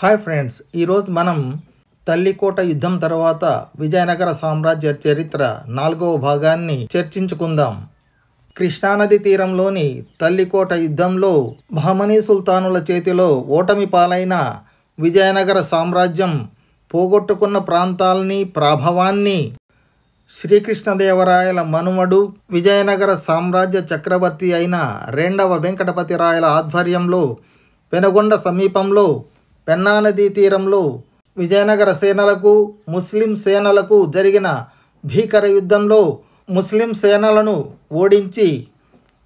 Hi friends, ఈరోజు మనం తల్లికోట యుద్ధం తర్వాత విజయనగర సామ్రాజ్య చరిత్ర 4వ భాగాన్ని చర్చించుకుందాం. కృష్ణానది తీరంలోని తల్లికోట యుద్ధంలో బహమనీ సుల్తానుల చేతిలో ఓటమి పాలైన విజయనగర సామ్రాజ్యం పోగొట్టుకున్న ప్రాంతాలని ప్రభావాన్ని శ్రీకృష్ణదేవరాయల మనుమడు విజయనగర సామ్రాజ్య చక్రవర్తి అయిన రెండవ వెంకటపతి రాయల ఆధ్వర్యంలో పెనుగొండ సమీపంలో పెన్నా నదీ తీరంలో విజయనగర సేనలకు ముస్లిం సేనలకు జరిగిన భీకర యుద్ధంలో ముస్లిం సేనలను ఓడించి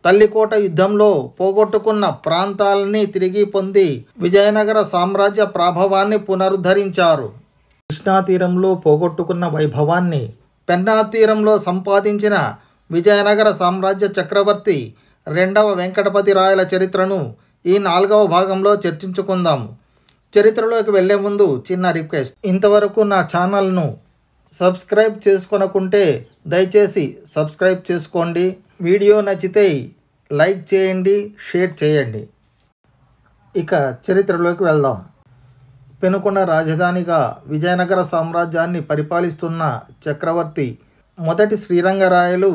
తల్లికోట యుద్ధంలో పోగొట్టుకున్న ప్రాంతాలని తిరిగి పొంది విజయనగర సామ్రాజ్య ప్రాభవాన్ని పునరుద్ధరించారు. కృష్ణా తీరంలో పోగొట్టుకున్న వైభవాన్ని పెన్నా తీరంలో సంపాదించిన విజయనగర సామ్రాజ్య చక్రవర్తి రెండవ వెంకటపతి రాయల చరిత్రను ఈ 4వ భాగంలో చర్చించుకుందాము. చరిత్రలోకి వెళ్లే ముందు చిన్న రిక్వెస్ట్, ఇంతవరకు నా ఛానల్ను సబ్స్క్రైబ్ చేసుకొనకుంటే దయచేసి సబ్స్క్రైబ్ చేసుకోండి. వీడియో నచ్చితే లైక్ చేయండి, షేర్ చేయండి. ఇక చరిత్రలోకి వెళ్దాం. పెనుకొండ రాజధానిగా విజయనగర సామ్రాజ్యాన్ని పరిపాలిస్తున్న చక్రవర్తి మొదటి శ్రీరంగరాయలు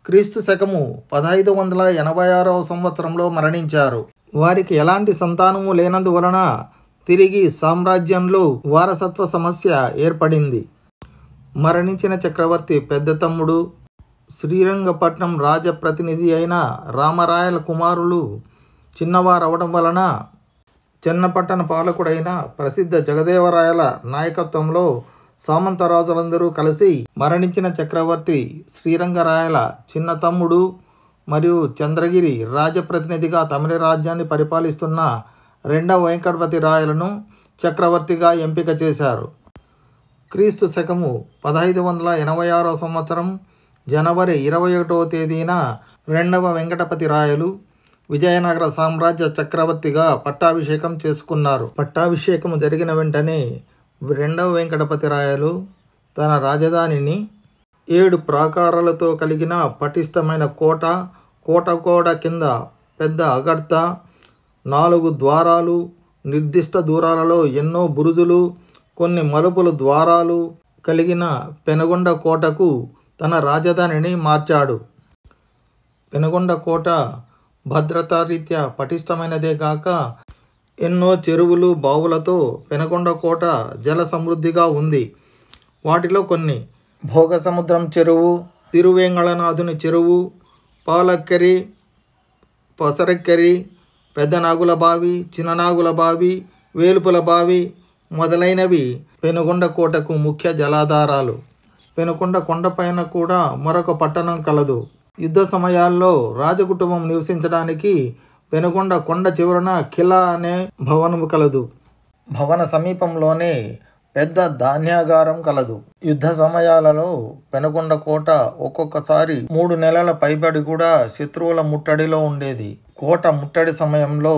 క్రీస్తు శకము 1586వ సంవత్సరంలో మరణించారు. వారికి ఎలాంటి సంతానము లేనందువలన తిరిగి సామ్రాజ్యంలో వారసత్వ సమస్య ఏర్పడింది. మరణించిన చక్రవర్తి పెద్ద తమ్ముడు శ్రీరంగపట్నం రాజప్రతినిధి అయిన రామరాయల కుమారులు చిన్నవారవడం వలన చెన్నపట్టణ పాలకుడైన ప్రసిద్ధ జగదేవరాయల నాయకత్వంలో సామంతరాజులందరూ కలిసి మరణించిన చక్రవర్తి శ్రీరంగరాయల చిన్న తమ్ముడు మరియు చంద్రగిరి రాజప్రతినిధిగా తమిళ రాజ్యాన్ని పరిపాలిస్తున్న రెండవ వెంకటపతి రాయలను చక్రవర్తిగా ఎంపిక చేశారు. క్రీస్తు శకము 1586వ సంవత్సరం జనవరి 21వ తేదీన రెండవ వెంకటపతి రాయలు విజయనగర సామ్రాజ్య చక్రవర్తిగా పట్టాభిషేకం చేసుకున్నారు. పట్టాభిషేకం జరిగిన వెంటనే రెండవ వెంకటపతి రాయలు తన రాజధానిని 7 ప్రాకారాలతో కలిగిన పటిష్టమైన కోట కింద పెద్ద అగర్త, 4 ద్వారాలు, నిర్దిష్ట దూరాలలో ఎన్నో బురుజులు, కొన్ని మలుపుల ద్వారాలు కలిగిన పెనుగొండ కోటకు తన రాజధానిని మార్చాడు. పెనుగొండ కోట భద్రతారీత్యా పటిష్టమైనదే కాక ఎన్నో చెరువులు, బావులతో పెనుగొండ కోట జల సమృద్ధిగా ఉంది. వాటిలో కొన్ని భోగసముద్రం చెరువు, తిరువేంగళనాథుని చెరువు, పాలక్కరి, పసరక్కరి, పెద్ద నాగుల బావి, చిన్న నాగుల బావి, వేలుపుల బావి మొదలైనవి పెనుగొండ కోటకు ముఖ్య జలాధారాలు. పెనుకొండ కొండపైన కూడా మరొక పట్టణం కలదు. యుద్ధ సమయాల్లో రాజకుటుంబం నివసించడానికి పెనుగొండ కొండ చివరన కిలా అనే భవనము కలదు. భవన సమీపంలోనే పెద్ద ధాన్యాగారం కలదు. యుద్ధ సమయాలలో పెనుగొండ కోట ఒక్కొక్కసారి 3 నెలల పైబడి కూడా శత్రువుల ముట్టడిలో ఉండేది. కోట ముట్టడి సమయంలో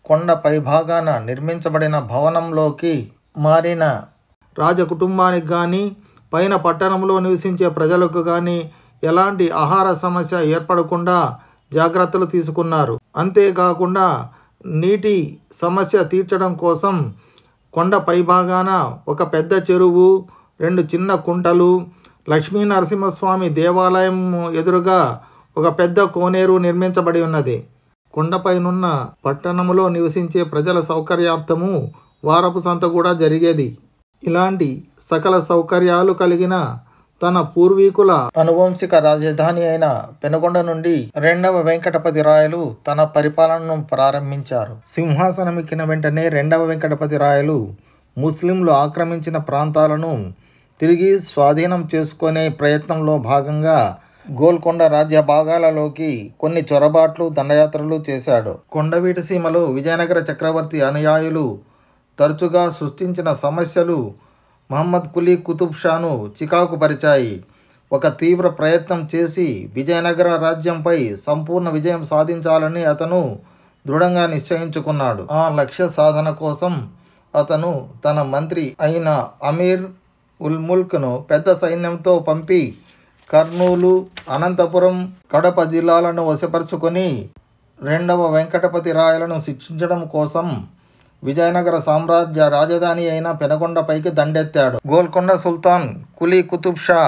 కొండ పైభాగాన నిర్మించబడిన భవనంలోకి మారిన రాజకుటుంబానికి కానీ పైన పట్టణంలో నివసించే ప్రజలకు కానీ ఎలాంటి ఆహార సమస్య ఏర్పడకుండా జాగ్రత్తలు తీసుకున్నారు. అంతేకాకుండా నీటి సమస్య తీర్చడం కోసం కొండ పైభాగాన ఒక పెద్ద చెరువు, 2 చిన్న కుంటలు, లక్ష్మీ నరసింహస్వామి దేవాలయం ఎదురుగా ఒక పెద్ద కోనేరు నిర్మించబడి ఉన్నది. కొండపైనున్న పట్టణములో నివసించే ప్రజల సౌకర్యార్థము వారపు సంత కూడా జరిగేది. ఇలాంటి సకల సౌకర్యాలు కలిగిన తన పూర్వీకుల అనువంశిక రాజధాని అయిన పెనుగొండ నుండి రెండవ వెంకటపతి రాయలు తన పరిపాలనను ప్రారంభించారు. సింహాసనం ఎక్కిన వెంటనే రెండవ వెంకటపతి రాయలు ముస్లింలు ఆక్రమించిన ప్రాంతాలను తిరిగి స్వాధీనం చేసుకునే ప్రయత్నంలో భాగంగా గోల్కొండ రాజ్య భాగాలలోకి కొన్ని చొరబాట్లు, దండయాత్రలు చేశాడు. కొండవీటి సీమలో విజయనగర చక్రవర్తి అనుయాయులు తరచుగా సృష్టించిన సమస్యలు మహమ్మద్ కులీ కుతుబ్ షాను చికాకు పరిచాయి. ఒక తీవ్ర ప్రయత్నం చేసి విజయనగర రాజ్యంపై సంపూర్ణ విజయం సాధించాలని అతను దృఢంగా నిశ్చయించుకున్నాడు. ఆ లక్ష్య సాధన కోసం అతను తన మంత్రి అయిన అమీర్ ఉల్ ముల్క్ను పెద్ద సైన్యంతో పంపి కర్నూలు, అనంతపురం, కడప జిల్లాలను వశపరుచుకొని రెండవ వెంకటపతి రాయలను శిక్షించడం కోసం విజయనగర సామ్రాజ్య రాజధాని అయిన పెనుగొండపైకి దండెత్తాడు. గోల్కొండ సుల్తాన్ కులీ కుతుబ్ షా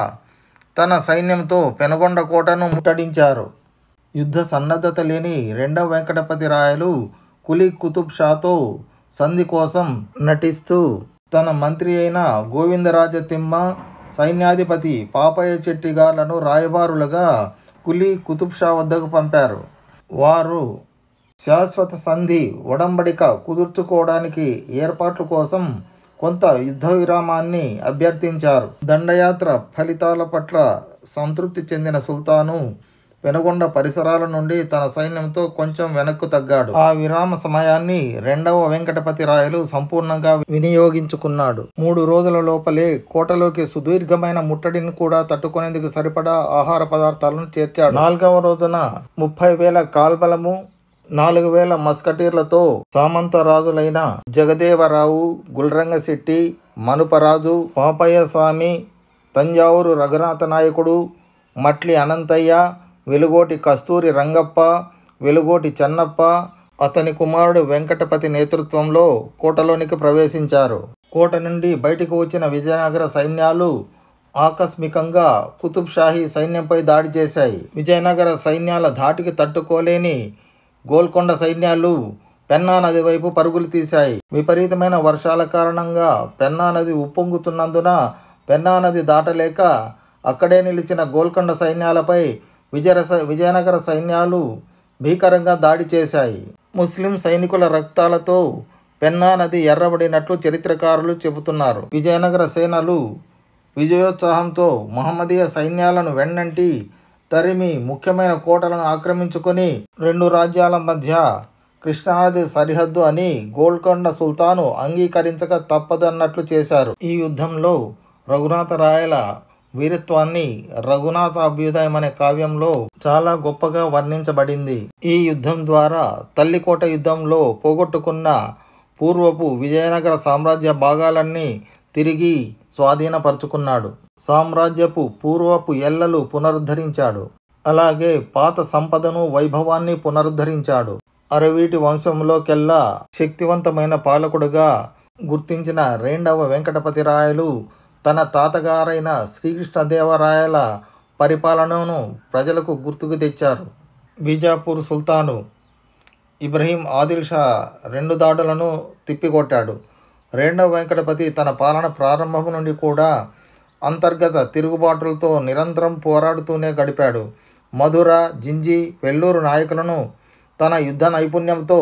తన సైన్యంతో పెనుగొండ కోటను ముట్టడించారు. యుద్ధ సన్నద్ధత లేని రెండవ వెంకటపతి రాయలు కులీ కుతుబ్ షాతో సంధి కోసం నటిస్తూ తన మంత్రి అయిన గోవిందరాజతిమ్మ, సైన్యాధిపతి పాపయ్య చెట్టిగార్లను రాయబారులుగా కులీ కుతుబ్ షా వద్దకు పంపారు. వారు శాశ్వత సంధి ఒడంబడిక కుదుర్చుకోవడానికి ఏర్పాట్ల కోసం కొంత యుద్ధ విరామాన్ని అభ్యర్థించారు. దండయాత్ర ఫలితాల పట్ల సంతృప్తి చెందిన సుల్తాను పెనుగొండ పరిసరాల నుండి తన సైన్యంతో కొంచెం వెనక్కు తగ్గాడు. ఆ విరామ సమయాన్ని రెండవ వెంకటపతి రాయలు సంపూర్ణంగా వినియోగించుకున్నాడు. 3 రోజుల లోపలే కోటలోకి సుదీర్ఘమైన ముట్టడిని కూడా తట్టుకునేందుకు సరిపడా ఆహార పదార్థాలను చేర్చాడు. 4వ రోజున 30,000 కాల్బలము, 4,000 మస్కటీర్లతో సామంత రాజులైన జగదేవరావు, గుల్రంగశెట్టి, మనుపరాజు, పాపయ్య స్వామి, తంజావూరు రఘునాథ నాయకుడు, మట్లి అనంతయ్య, వెలుగోటి కస్తూరి రంగప్ప, వెలుగోటి చెన్నప్ప, అతని కుమారుడు వెంకటపతి నేతృత్వంలో కోటలోనికి ప్రవేశించారు. కోట నుండి బయటకు వచ్చిన విజయనగర సైన్యాలు ఆకస్మికంగా కుతుబ్ షాహీ సైన్యంపై దాడి చేశాయి. విజయనగర సైన్యాల ధాటికి తట్టుకోలేని గోల్కొండ సైన్యాలు పెన్నా నది వైపు పరుగులు తీశాయి. విపరీతమైన వర్షాల కారణంగా పెన్నా నది ఉప్పొంగుతున్నందున పెన్నా నది దాటలేక అక్కడే నిలిచిన గోల్కొండ సైన్యాలపై విజయనగర సైన్యాలు భీకరంగా దాడి చేశాయి. ముస్లిం సైనికుల రక్తాలతో పెన్నా నది ఎర్రబడినట్లు చరిత్రకారులు చెబుతున్నారు. విజయనగర సేనలు విజయోత్సాహంతో మహమ్మదీయ సైన్యాలను వెన్నంటి తరిమి ముఖ్యమైన కోటలను ఆక్రమించుకొని 2 రాజ్యాల మధ్య కృష్ణానది సరిహద్దు అని గోల్కొండ సుల్తాను అంగీకరించక తప్పదన్నట్లు చేశారు. ఈ యుద్ధంలో రఘునాథ రాయల వీరత్వాన్ని రఘునాథ అభ్యుదయం అనే కావ్యంలో చాలా గొప్పగా వర్ణించబడింది. ఈ యుద్ధం ద్వారా తల్లికోట యుద్ధంలో పోగొట్టుకున్న పూర్వపు విజయనగర సామ్రాజ్య భాగాలన్నీ తిరిగి స్వాధీనపరుచుకున్నాడు. సామ్రాజ్యపు పూర్వపు ఎల్లలు పునరుద్ధరించాడు. అలాగే పాత సంపదను, వైభవాన్ని పునరుద్ధరించాడు. అరవీటి వంశంలోకెల్లా శక్తివంతమైన పాలకుడుగా గుర్తించిన రెండవ వెంకటపతి రాయలు తన తాతగారైన శ్రీకృష్ణదేవరాయల పరిపాలనను ప్రజలకు గుర్తుకు తెచ్చారు. బీజాపూర్ సుల్తాను ఇబ్రహీం ఆదిల్ షా 2 దాడులను తిప్పికొట్టాడు. రెండవ వెంకటపతి తన పాలన ప్రారంభం నుండి కూడా అంతర్గత తిరుగుబాటులతో నిరంతరం పోరాడుతూనే గడిపాడు. మధుర, జింజి, వెల్లూరు నాయకులను తన యుద్ధ నైపుణ్యంతో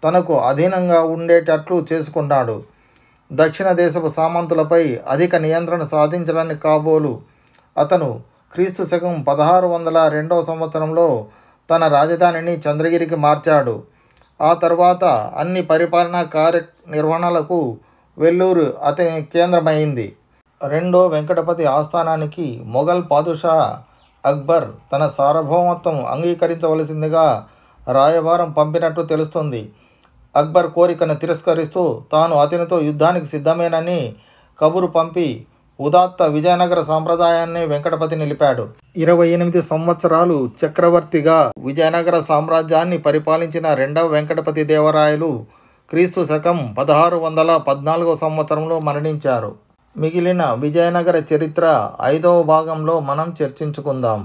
తనకు అధీనంగా ఉండేటట్లు చేసుకున్నాడు. దక్షిణ దేశపు సామంతులపై అధిక నియంత్రణ సాధించడానికి కాబోలు అతను క్రీస్తు శకం 1602వ సంవత్సరంలో తన రాజధానిని చంద్రగిరికి మార్చాడు. ఆ తర్వాత అన్ని పరిపాలనా కార్యనిర్వహణలకు వెల్లూరు అతని కేంద్రమైంది. రెండో వెంకటపతి ఆస్థానానికి మొఘల్ పాదుషా అక్బర్ తన సార్వభౌమత్వం అంగీకరించవలసిందిగా రాయబారం పంపినట్టు తెలుస్తుంది. అక్బర్ కోరికను తిరస్కరిస్తూ తాను అతనితో యుద్ధానికి సిద్ధమేనని కబురు పంపి ఉదాత్త విజయనగర సాంప్రదాయాన్ని వెంకటపతి నిలిపాడు. 28 సంవత్సరాలు చక్రవర్తిగా విజయనగర సామ్రాజ్యాన్ని పరిపాలించిన రెండవ వెంకటపతి దేవరాయలు క్రీస్తు శకం 1614వ సంవత్సరంలో మరణించారు. మిగిలిన విజయనగర చరిత్ర 5వ భాగంలో మనం చర్చించుకుందాం.